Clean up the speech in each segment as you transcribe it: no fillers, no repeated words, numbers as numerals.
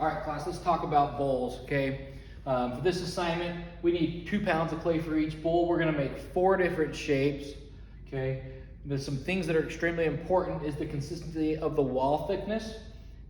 All right, class, let's talk about bowls, okay? For this assignment, we need 2 pounds of clay for each bowl. We're gonna make 4 different shapes, okay? There's some things that are extremely important is the consistency of the wall thickness,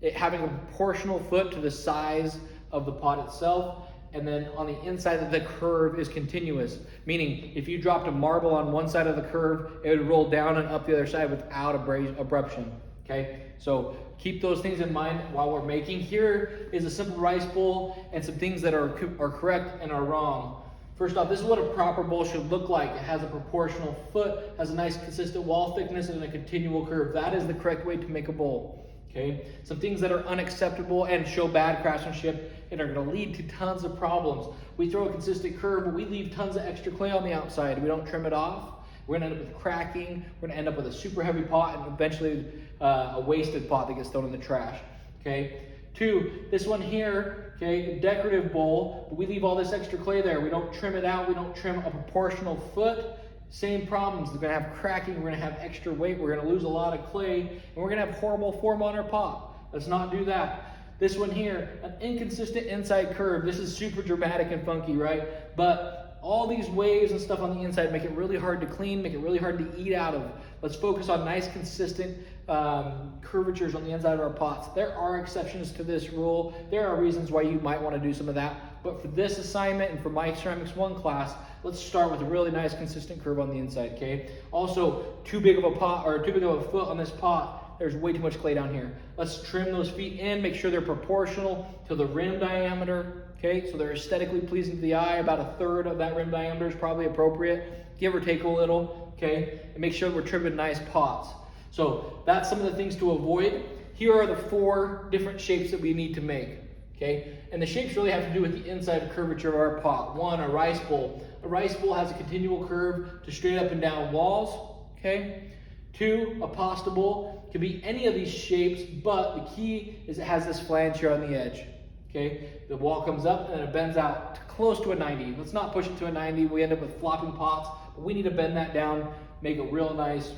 it having a proportional foot to the size of the pot itself, and then on the inside of the curve is continuous, meaning if you dropped a marble on one side of the curve, it would roll down and up the other side without abruption, okay? So keep those things in mind while we're making. Here is a simple rice bowl and some things that are correct and are wrong. First off, this is what a proper bowl should look like. It has a proportional foot, has a nice consistent wall thickness, and a continual curve. That is the correct way to make a bowl. Okay, some things that are unacceptable and show bad craftsmanship and are going to lead to tons of problems. We throw a consistent curve, but we leave tons of extra clay on the outside. We don't trim it off. We're going to end up with cracking. We're going to end up with a super heavy pot and eventually a wasted pot that gets thrown in the trash. Okay. 2, this one here, okay, a decorative bowl, but we leave all this extra clay there. We don't trim it out. We don't trim a proportional foot. Same problems. We're going to have cracking. We're going to have extra weight. We're going to lose a lot of clay, and we're going to have horrible form on our pot. Let's not do that. This one here, an inconsistent inside curve. This is super dramatic and funky, right? But all these waves and stuff on the inside make it really hard to clean, make it really hard to eat out of. Let's focus on nice, consistent curvatures on the inside of our pots. There are exceptions to this rule. There are reasons why you might want to do some of that. But for this assignment and for my Ceramics 1 class, let's start with a really nice, consistent curve on the inside, okay? Also, too big of a pot or too big of a foot on this pot. There's way too much clay down here. Let's trim those feet in, make sure they're proportional to the rim diameter, okay? So they're aesthetically pleasing to the eye. About 1/3 of that rim diameter is probably appropriate. Give or take a little, okay? And make sure we're trimming nice pots. So that's some of the things to avoid. Here are the 4 different shapes that we need to make, okay? And the shapes really have to do with the inside curvature of our pot. 1, a rice bowl. A rice bowl has a continual curve to straight up and down walls, okay? 2, a pasta bowl. Could be any of these shapes, but the key is it has this flange here on the edge, okay? The wall comes up and then it bends out to close to a 90. Let's not push it to a 90. We end up with flopping pots, but we need to bend that down, make a real nice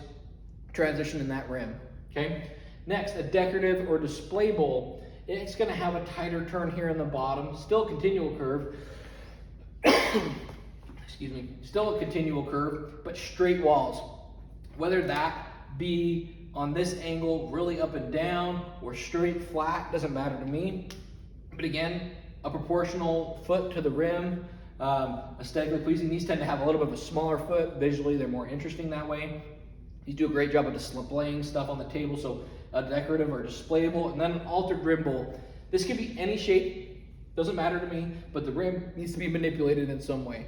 transition in that rim, okay? Next, a decorative or display bowl. It's gonna have a tighter turn here in the bottom, still a continual curve. Excuse me, still a continual curve, but straight walls. Whether that be on this angle, really up and down, or straight flat, doesn't matter to me. But again, a proportional foot to the rim, aesthetically pleasing. These tend to have a little bit of a smaller foot. Visually, they're more interesting that way. These do a great job of displaying stuff on the table, so a decorative or displayable, and then an altered rim bowl. This can be any shape, doesn't matter to me, but the rim needs to be manipulated in some way.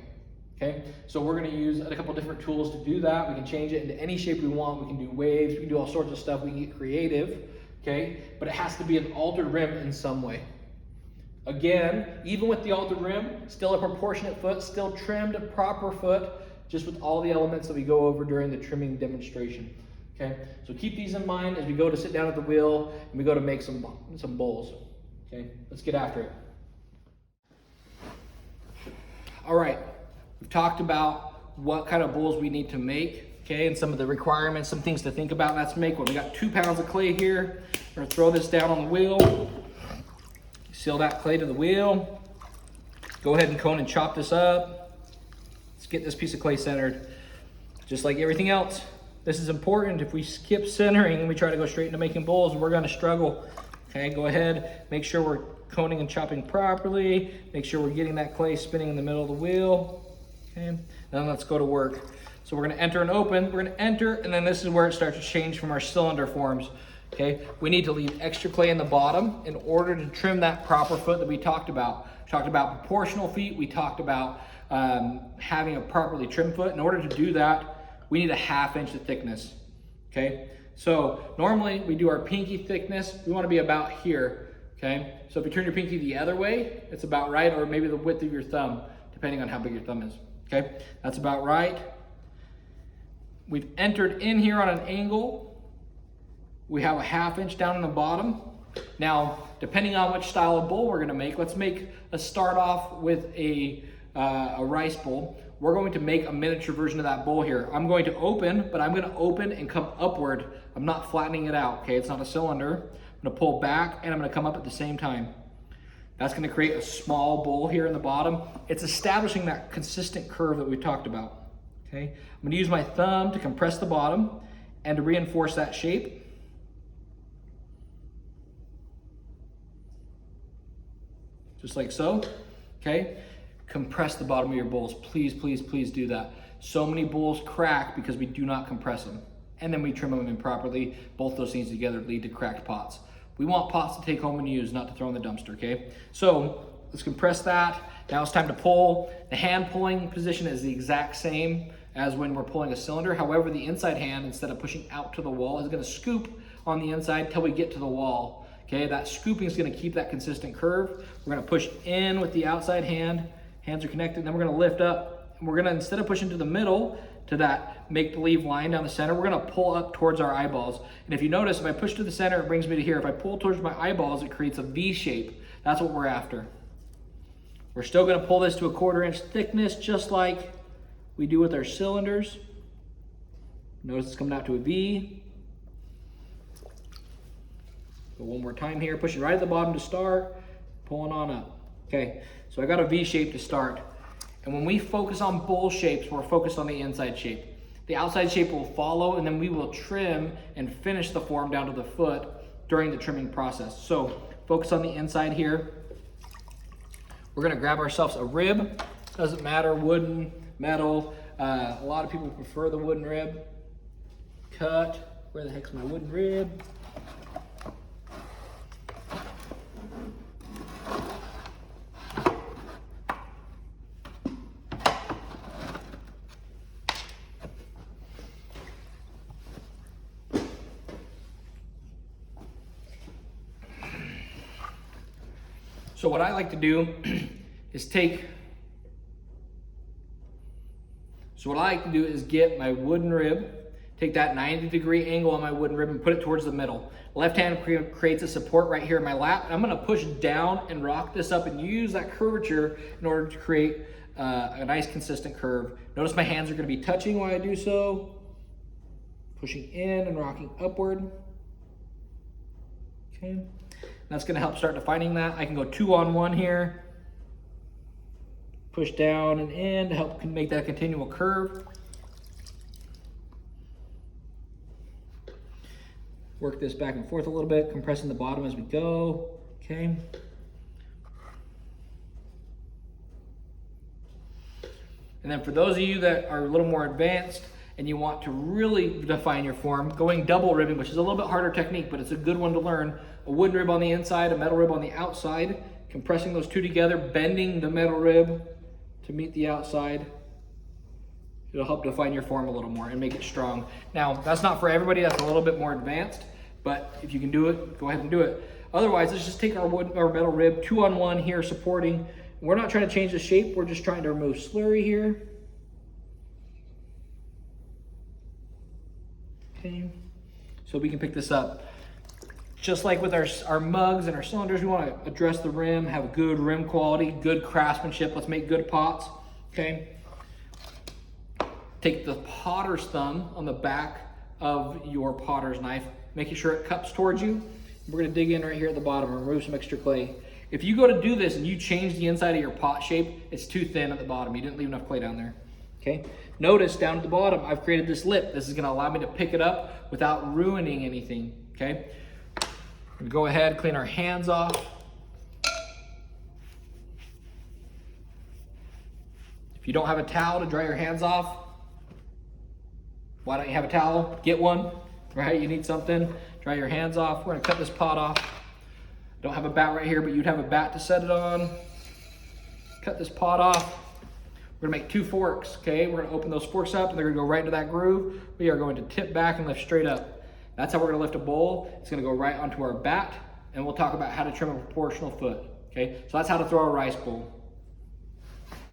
Okay, so we're going to use a couple different tools to do that. We can change it into any shape we want. We can do waves, we can do all sorts of stuff. We can get creative, okay, but it has to be an altered rim in some way. Again, even with the altered rim, still a proportionate foot, still trimmed, proper foot, just with all the elements that we go over during the trimming demonstration. Okay, so keep these in mind as we go to sit down at the wheel and we go to make some bowls. Okay, let's get after it. All right, we've talked about what kind of bowls we need to make, okay, and some of the requirements, some things to think about. Let's make one. We got 2 pounds of clay here. We're gonna throw this down on the wheel. Seal that clay to the wheel. Go ahead and cone and chop this up. Let's get this piece of clay centered. Just like everything else, this is important. If we skip centering and we try to go straight into making bowls, we're gonna struggle. Okay, go ahead, make sure we're coning and chopping properly. Make sure we're getting that clay spinning in the middle of the wheel. Okay, then let's go to work. So we're gonna enter and open. We're gonna enter, and then this is where it starts to change from our cylinder forms. Okay, we need to leave extra clay in the bottom in order to trim that proper foot that we talked about. We talked about proportional feet. We talked about having a properly trimmed foot. In order to do that, we need a 1/2 inch of thickness. Okay, so normally we do our pinky thickness. We want to be about here. Okay, so if you turn your pinky the other way, it's about right, or maybe the width of your thumb, depending on how big your thumb is. Okay, that's about right. We've entered in here on an angle. We have a 1/2 inch down in the bottom. Now, depending on which style of bowl we're gonna make, let's start off with a rice bowl. We're going to make a miniature version of that bowl here. I'm going to open, but I'm gonna open and come upward. I'm not flattening it out, okay? It's not a cylinder. I'm gonna pull back and I'm gonna come up at the same time. That's gonna create a small bowl here in the bottom. It's establishing that consistent curve that we talked about, okay? I'm gonna use my thumb to compress the bottom and to reinforce that shape. Just like so, okay? Compress the bottom of your bowls. Please, please, please do that. So many bowls crack because we do not compress them. And then we trim them improperly. Both those things together lead to cracked pots. We want pots to take home and use, not to throw in the dumpster, okay? So let's compress that. Now it's time to pull. The hand pulling position is the exact same as when we're pulling a cylinder. However, the inside hand, instead of pushing out to the wall, is gonna scoop on the inside till we get to the wall. Okay, that scooping is gonna keep that consistent curve. We're gonna push in with the outside hand. Hands are connected, then we're gonna lift up. And we're gonna, instead of pushing to the middle, to that make-believe line down the center, we're gonna pull up towards our eyeballs. And if you notice, if I push to the center, it brings me to here. If I pull towards my eyeballs, it creates a V shape. That's what we're after. We're still gonna pull this to a 1/4 inch thickness, just like we do with our cylinders. Notice it's coming out to a V. Go one more time here, pushing right at the bottom to start, pulling on up. Okay, so I got a V shape to start. And when we focus on bowl shapes, we're focused on the inside shape. The outside shape will follow, and then we will trim and finish the form down to the foot during the trimming process. So focus on the inside here. We're gonna grab ourselves a rib. Doesn't matter, wooden, metal. A lot of people prefer the wooden rib. Cut. Where the heck's my wooden rib? So what I like to do is get my wooden rib, take that 90-degree angle on my wooden rib and put it towards the middle. Left hand creates a support right here in my lap. I'm gonna push down and rock this up and use that curvature in order to create a nice consistent curve. Notice my hands are gonna be touching while I do so. Pushing in and rocking upward. Okay. That's gonna help start defining that. I can go 2-on-1 here. Push down and in to help make that continual curve. Work this back and forth a little bit, compressing the bottom as we go, okay? And then for those of you that are a little more advanced and you want to really define your form, going double ribbing, which is a little bit harder technique, but it's a good one to learn. A wooden rib on the inside, a metal rib on the outside, compressing those two together, bending the metal rib to meet the outside. It'll help define your form a little more and make it strong. Now, that's not for everybody, that's a little bit more advanced, but if you can do it, go ahead and do it. Otherwise, let's just take our metal rib, 2-on-1 here, supporting. We're not trying to change the shape, we're just trying to remove slurry here. Okay, so we can pick this up. Just like with our mugs and our cylinders, we want to address the rim, have good rim quality, good craftsmanship. Let's make good pots, okay? Take the potter's thumb on the back of your potter's knife, making sure it cups towards you. We're gonna dig in right here at the bottom and remove some extra clay. If you go to do this and you change the inside of your pot shape, it's too thin at the bottom. You didn't leave enough clay down there, okay? Notice down at the bottom, I've created this lip. This is gonna allow me to pick it up without ruining anything, okay? We're gonna go ahead, clean our hands off. If you don't have a towel to dry your hands off, why don't you have a towel? Get one, right? You need something, dry your hands off. We're gonna cut this pot off. Don't have a bat right here, but you'd have a bat to set it on. Cut this pot off. We're gonna make 2 forks, okay? We're gonna open those forks up and they're gonna go right into that groove. We are going to tip back and lift straight up. That's how we're gonna lift a bowl. It's gonna go right onto our bat, and we'll talk about how to trim a proportional foot, okay? So that's how to throw a rice bowl.